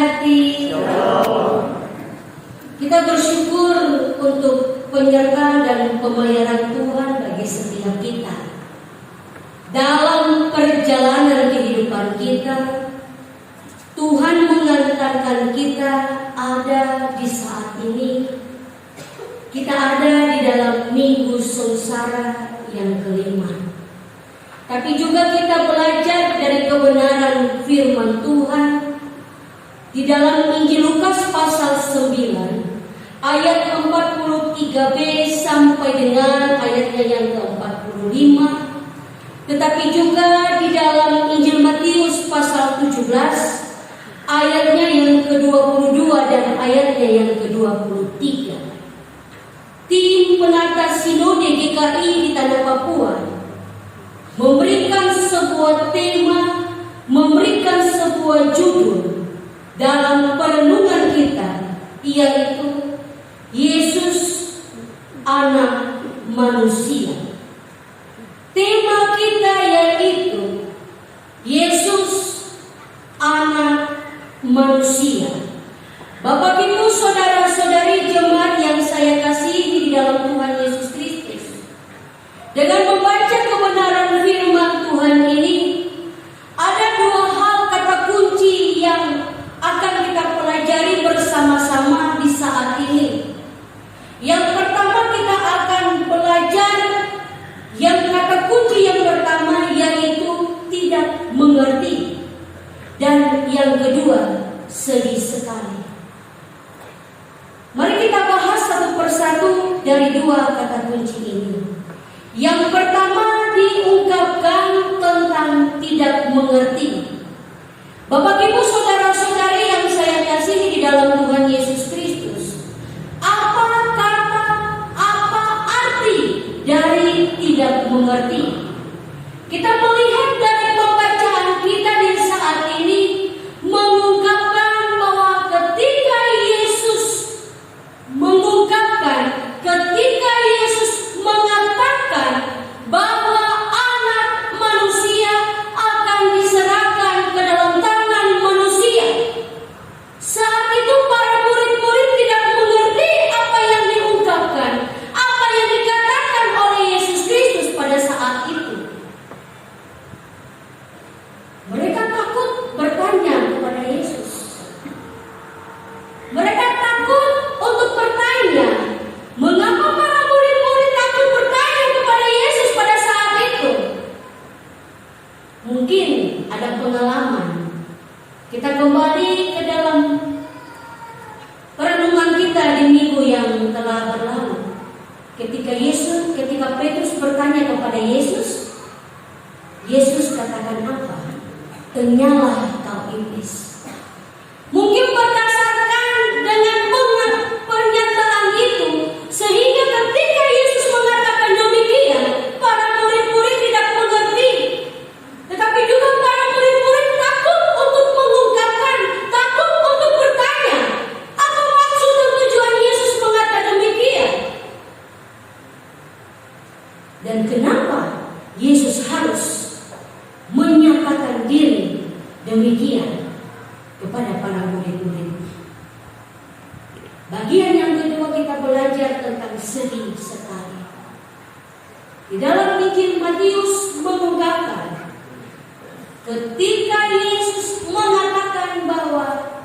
memberkati. Kita bersyukur untuk penyertaan dan pemeliharaan Tuhan bagi setiap kita dalam perjalanan kehidupan kita. Tuhan mengantarkan kita ada di saat ini. Kita ada di dalam minggu sengsara yang kelima. Tapi juga kita belajar dari kebenaran firman Tuhan di dalam Injil Lukas pasal 9 ayat 43b sampai dengan ayatnya yang ke-45. Tetapi juga di dalam Injil Matius pasal 17 ayatnya yang ke-22 dan ayatnya yang ke-23. Tim penata Sinode GKI di Tanah Papua memberikan sebuah tema, memberikan sebuah judul dalam perenungan kita, yaitu Yesus Anak Manusia. Tema kita yaitu Yesus Anak Manusia. Bapak Ibu saudara-saudari jemaat yang saya kasihi di dalam Tuhan Yesus Kristus, dengan membaca kebenaran firman Tuhan ini, ada dua hal kata kunci yang akan kita pelajari bersama-sama di saat ini. Yang pertama kita akan belajar yang kata kunci yang pertama yaitu tidak mengerti. Dan yang kedua, sedih sekali. Mari kita bahas satu persatu dari dua kata kunci ini. Yang pertama diungkapkan tentang tidak mengerti. Bapak Ibu saudara-saudari yang saya kasihi di dalam Tuhan Yesus Kristus, apa kata, apa arti dari tidak mengerti? Kita melihat dari pembacaan kita di saat ini mengungkapkan bahwa ketika Yesus mengatakan bahwa anak manusia akan diserahkan ke dalam tangan manusia. Saat itu para murid-murid tidak mengerti apa yang diungkapkan, apa yang dikatakan oleh Yesus Kristus pada saat itu. Mereka takut bertanya kepada Yesus. Mereka takut untuk bertanya. Mengapa para murid-murid takut bertanya kepada Yesus pada saat itu? Mungkin ada pengalaman. Kita kembali ke dalam perenungan kita di minggu yang telah berlalu. Ketika Petrus bertanya kepada Yesus, Yesus katakan apa? Tenyalah kau iblis. Mungkin berdasarkan dengan pernyataan itu, sehingga ketika Yesus mengatakan demikian, para murid-murid tidak mengerti. Tetapi juga para murid-murid takut untuk mengungkapkan, takut untuk bertanya, apa maksud dan tujuan Yesus mengatakan demikian? Dan kenapa Yesus harus menyatakan diri demikian kepada para murid-murid? Bagian yang kedua kita belajar tentang sedih sekali. Di dalam Injil Matius mengungkapkan ketika Yesus mengatakan bahwa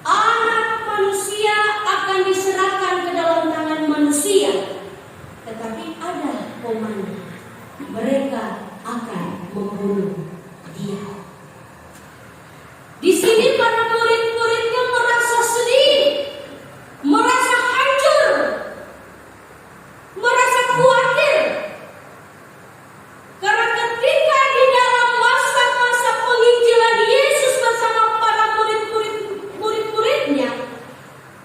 anak manusia akan diserahkan ke dalam tangan manusia, tetapi ada komando, mereka akan membunuh dia. Di sini para murid-muridnya merasa sedih, merasa hancur, merasa khawatir. Karena ketika di dalam masa-masa penginjilan Yesus bersama para murid-muridnya,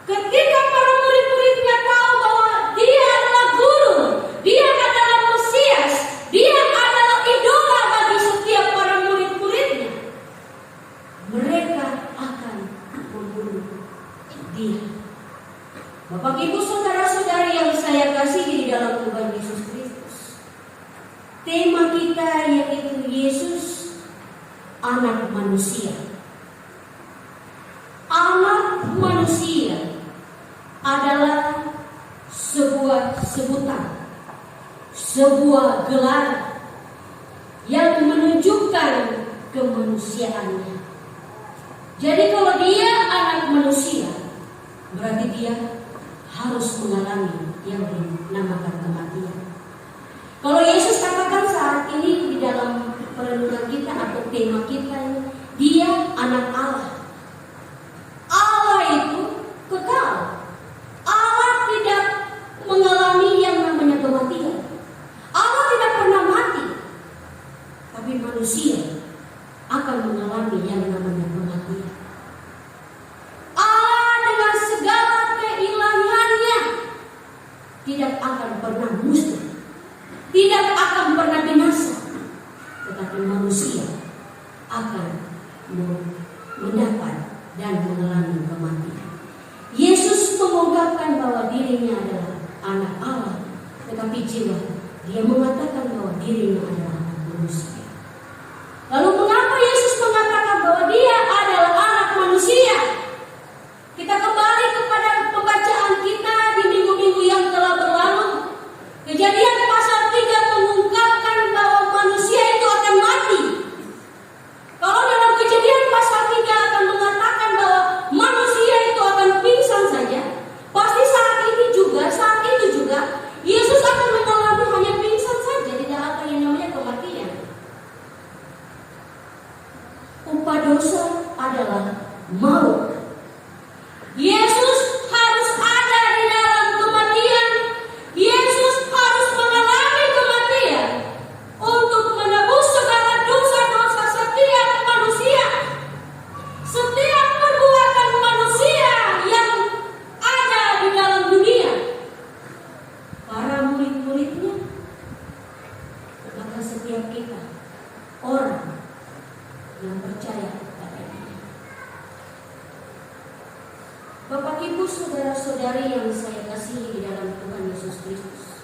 ketika para murid-muridnya tahu bahwa dia adalah guru, dia adalah Mesias, dia adalah idola bagi setiap para murid-muridnya, mereka akan membunuh dia. Bapak Ibu saudara-saudari yang saya kasihi di dalam Tuhan Yesus Kristus, tema kita yaitu Yesus Anak Manusia. sebuah gelar yang menunjukkan kemanusiaannya. Jadi kalau dia anak manusia, berarti dia harus mengalami yang dinamakan kematian. Kalau Yesus katakan saat ini di dalam perenungan kita atau tema kita ini, dia anak Allah. Allah itu kekal. Allah tidak mengalami yang namanya kematian. Allah tidak pernah mati. Tapi manusia akan mengalami yang namanya kematian. Allah dengan segala keilahiannya tidak akan pernah musnah, tidak akan pernah binasa. Tetapi manusia akan mendapat dan mengalami kematian. Yesus mengungkapkan bahwa dirinya adalah anak Allah, tetapi jiwa dia mengatakan bahwa dirinya adalah anak manusia. Lalu mengapa Yesus mengatakan bahwa dia adalah anak manusia? Kita kembali kepada pembacaan kita di minggu-minggu yang telah berlalu. Kejadian pasal 3 mengungkapkan bahwa manusia itu akan mati. Kalau dalam Kejadian pasal 3 akan mengatakan bahwa manusia itu akan pingsan saja, pasti saat itu juga Yesus akan mengalami hanya pingsan saja, tidak ada yang namanya kematian. Upah dosa adalah maut. Yesus harus ada di dalam kematian. Yesus harus mengalami kematian untuk menebus segala dosa-dosa setiap manusia, setiap perbuatan manusia yang ada di dalam dunia. Para murid-muridnya, maka setiap kita orang yang percaya kepada Dia. Bapak Ibu saudara-saudari yang saya kasihi di dalam Tuhan Yesus Kristus,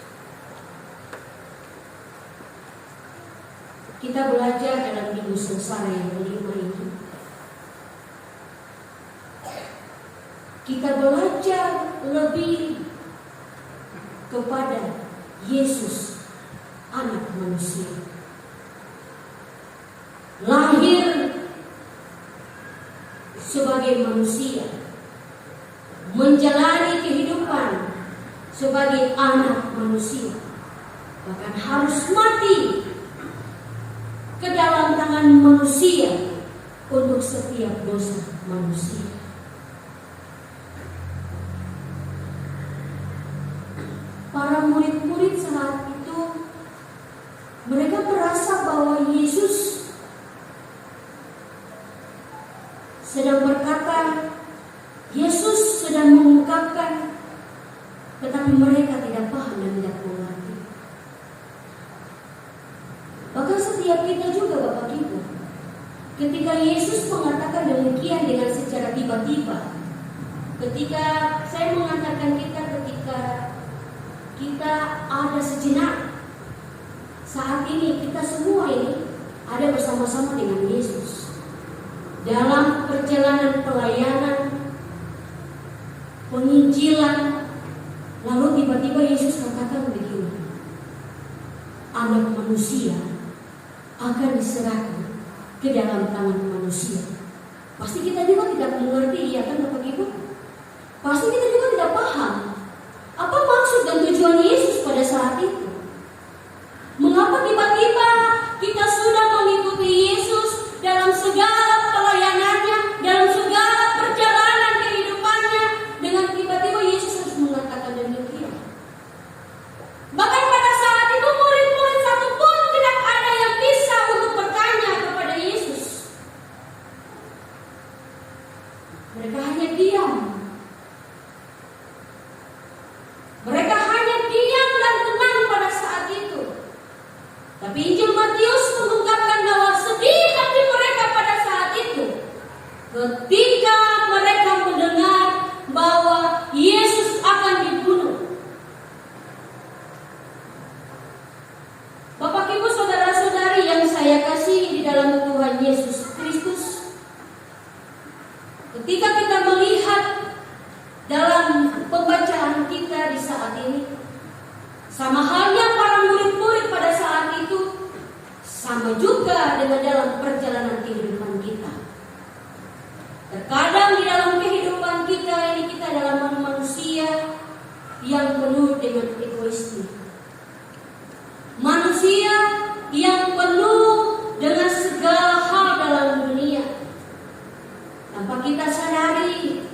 kita belajar dalam minggu sengsara yang kelima ini. Kita belajar lebih kepada Yesus, anak manusia. Lahir sebagai manusia, menjalani kehidupan sebagai anak manusia, bahkan harus mati ke dalam tangan manusia untuk setiap dosa manusia. Para murid-murid saat itu, mereka merasa bahwa Yesus sedang berkata, Yesus sedang mengungkapkan, tetapi mereka tidak paham dan tidak mengerti. Bahkan setiap kita juga Bapak Ibu, ketika Yesus mengatakan demikian dengan secara tiba-tiba, ketika saya mengatakan ketika kita ada sejenak, saat ini kita semua ini ada bersama-sama dengan Yesus dalam perjalanan pelayanan, penginjilan. Lalu tiba-tiba Yesus katakan begini, anak manusia akan diserahkan ke dalam tangan manusia. Pasti kita juga tidak mengerti, ya kan Bapak Ibu? Pasti kita juga tidak paham apa maksud dan tujuan Yesus pada saat itu. Mengapa tiba-tiba kita sudah mengikuti Yesus dalam segala pelayanannya, dalam segala perjalanan kehidupannya, dengan tiba-tiba Yesus harus mengatakan demikian. Bahkan pada saat itu murid-murid satu pun tidak ada yang bisa untuk bertanya kepada Yesus. Mereka hanya diam. Mereka hanya diam dan tenang pada saat itu. Tapi Injil Matius mengungkapkan bahwa sedih hati mereka pada saat itu ketika mereka mendengar bahwa Yesus akan dibunuh. Bapak Ibu saudara-saudari yang saya kasihi di dalam Tuhan Yesus Kristus, ketika kita melihat dalam pembacaan kita di saat ini, sama halnya para murid-murid Sama juga dengan dalam perjalanan kehidupan kita. Terkadang di dalam kehidupan kita ini kita adalah manusia yang penuh dengan egoisme. Manusia yang penuh dengan segala hal dalam dunia. Tanpa kita sadari,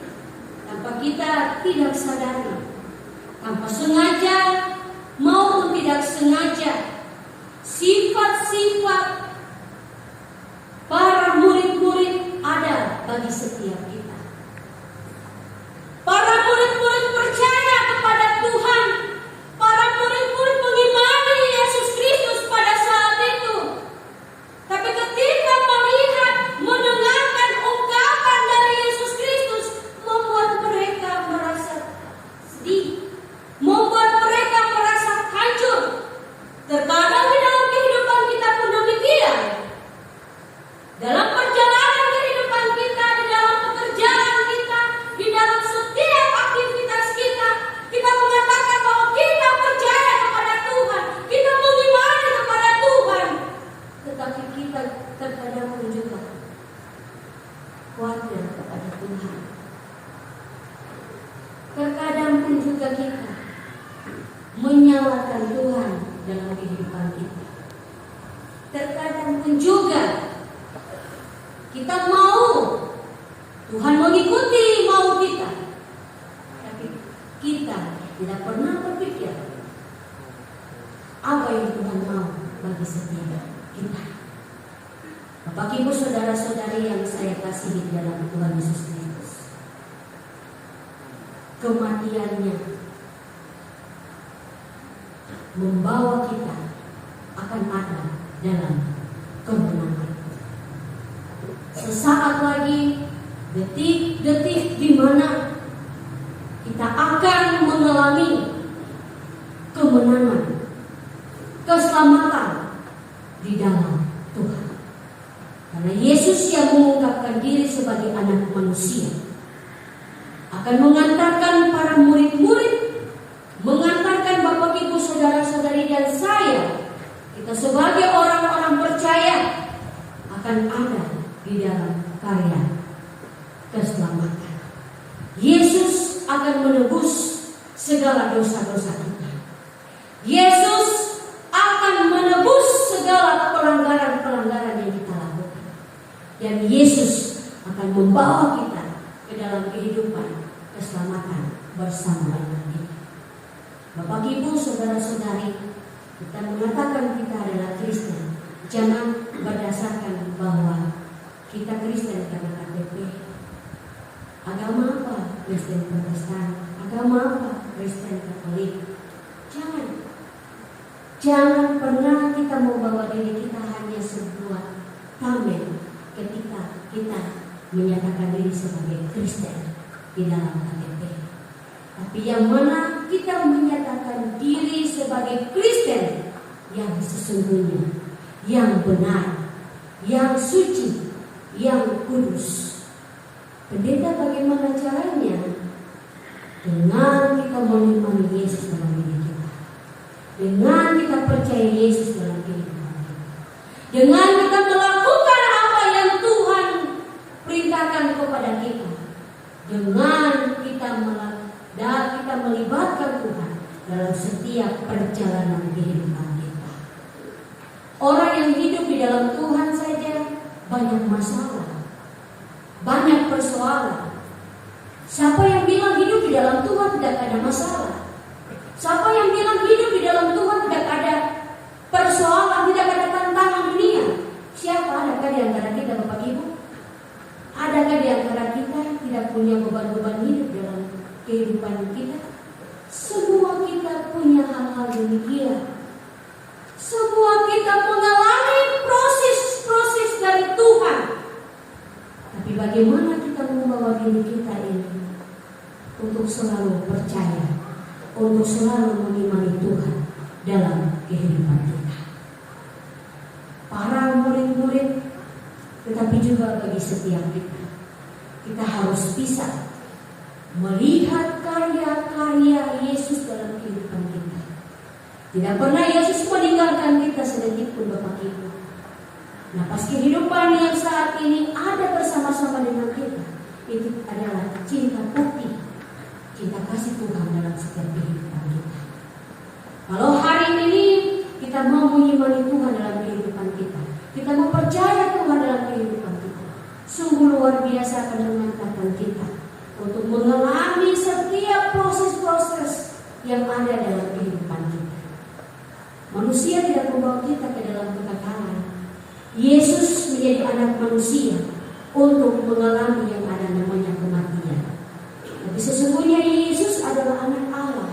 tanpa kita tidak sadari, tanpa sengaja maupun tidak sengaja, sifat-sifat para murid-murid ada bagi setiap kita. Para murid-murid percaya kepada Tuhan. Para murid-murid mengimani Yesus Kristus pada saat itu. Tapi ketika melihat, mendengarkan ungkapan dari Yesus Kristus, membuat mereka merasa sedih, membuat mereka merasa hancur. Terkadang di dalam kehidupan kita pun demikian. Dalam perjalanan kehidupan kita, di dalam pekerjaan kita, di dalam setiap aktivitas kita, kita mengatakan bahwa kita percaya kepada Tuhan, kita mengimani kepada Tuhan. Tetapi kita terkadang pun juga khawatir kepada Tuhan. Terkadang pun juga kita menyalahkan Tuhan dalam kehidupan kita. Terkadang pun juga kita mau Tuhan mengikuti mau kita, tapi kita tidak pernah berpikir apa yang Tuhan mau bagi setiap kita. Bapak Ibu saudara-saudari yang saya kasihi dalam Tuhan Yesus Kristus, kematiannya membawa kita akan ada dalam kemenangan. Sesaat lagi, detik-detik di mana kita akan mengalami kemenangan, keselamatan di dalam Tuhan. Karena Yesus yang mengungkapkan diri sebagai anak manusia akan mengantarkan para murid-murid, mengantarkan Bapak Ibu saudara-saudari dan saya, kita sebagai orang-orang percaya akan ada di dalam karya keselamatan. Yesus akan menebus segala dosa-dosa kita. Yesus akan menebus segala pelanggaran-pelanggaran yang kita lakukan. Dan Yesus akan membawa kita ke dalam kehidupan keselamatan bersama dengan kita. Bapak Ibu saudara-saudari, kita mengatakan kita adalah Kristen, jangan berdasarkan bahwa kita Kristen karena KTP. Agama apa? Kristen Protestan. Agama apa? Kristen Katolik. Jangan pernah kita membawa diri kita hanya sebuah tameng ketika kita menyatakan diri sebagai Kristen di dalam KTP. Tapi yang mana kita menyatakan diri sebagai Kristen yang sesungguhnya, yang benar, yang suci, yang kudus. Pendeta, bagaimana caranya? Dengan kita mengimani Yesus dalam diri kita, dengan kita percaya Yesus dalam kehidupan kita, dengan kita melakukan apa yang Tuhan perintahkan kepada kita, dengan kita melibatkan Tuhan dalam setiap perjalanan kehidupan kita. Orang yang hidup di dalam Tuhan saja banyak masalah, banyak persoalan. Siapa yang bilang hidup di dalam Tuhan tidak ada masalah? Siapa yang bilang hidup di dalam Tuhan tidak ada persoalan, tidak ada tantangan dunia? Siapa? Adakah di antara kita, Bapak Ibu? Adakah di antara kita tidak punya beban-beban hidup dalam kehidupan kita? Semua kita punya hal-hal demikian. Semua kita mengalami proses-proses dari Tuhan. Tapi bagaimana kita membawa diri kita ini untuk selalu percaya, untuk selalu mengimani Tuhan dalam kehidupan kita. Para murid-murid, tetapi juga bagi setiap kita, kita harus bisa melihat karya-karya Yesus dalam kehidupan kita. Tidak pernah Yesus meninggalkan kita sedetik pun, Bapak Ibu. Nah, pas kehidupan yang saat ini ada bersama-sama dengan kita, itu adalah cinta bukti, cinta kasih Tuhan dalam setiap kehidupan kita. Kalau hari ini kita mau mengimani Tuhan dalam kehidupan kita, kita mau percaya Tuhan dalam kehidupan kita, sungguh luar biasa akan mengantarkan kita untuk mengalami setiap proses-proses yang ada dalam kehidupan kita. Manusia tidak membawa kita ke dalam kekekalan. Yesus menjadi anak manusia untuk mengalami yang ada namanya kematian. Tapi sesungguhnya Yesus adalah anak Allah.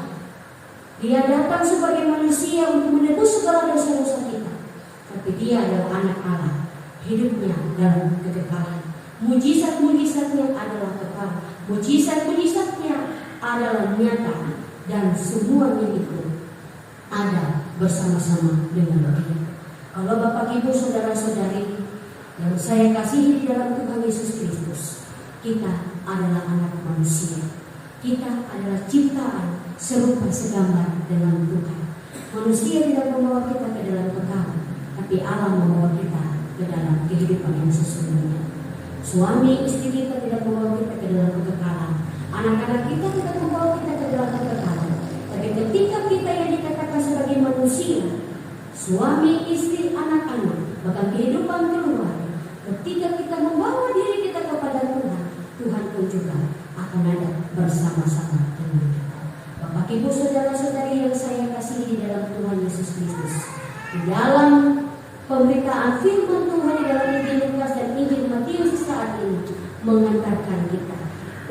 Dia datang sebagai manusia untuk menebus segala dosa-dosa kita. Tapi dia adalah anak Allah. Hidupnya dalam kekekalan. Mujizat-mujizatnya adalah kekal. Mujizat-mujizatnya adalah nyata. Dan semuanya itu ada bersama-sama dengan dia. Kalau Bapak Ibu Saudara-saudari yang saya kasihi di dalam Tuhan Yesus Kristus, kita adalah anak manusia. Kita adalah ciptaan serupa segambar dengan Tuhan. Manusia tidak membawa kita ke dalam kekal, tapi Allah membawa kita ke dalam kehidupan yang sesungguhnya. Suami istri kita tidak membawa kita ke dalam kekekalan. Anak-anak kita tidak membawa kita ke dalam kekekalan. Tapi ketika kita yang dikatakan sebagai manusia, suami, istri, anak-anak, bahkan kehidupan keluarga, ketika kita membawa diri kita kepada Tuhan, Tuhan pun juga akan ada bersama-sama dengan kita. Bapak Ibu Saudara-saudari yang saya kasihi di dalam Tuhan Yesus Kristus, di dalam pemberitaan firman Tuhan di dalam Injil Lukas dan Injil Matius saat ini mengantarkan kita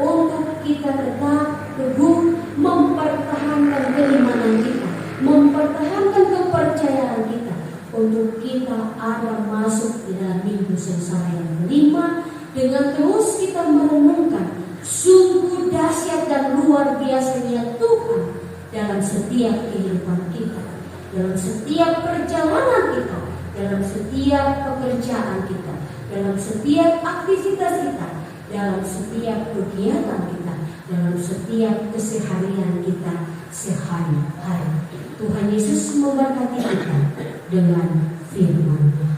untuk kita tetap teguh mempertahankan keimanan kita, mempertahankan kepercayaan kita, untuk kita ada masuk di dalam minggu sengsara yang kelima, dengan terus kita merenungkan sungguh dahsyat dan luar biasanya Tuhan dalam setiap kehidupan kita, dalam setiap perjalanan kita, dalam setiap pekerjaan kita, dalam setiap aktivitas kita, dalam setiap kegiatan kita, dalam setiap keseharian kita sehari-hari. Tuhan Yesus memberkati kita dengan firman-Nya.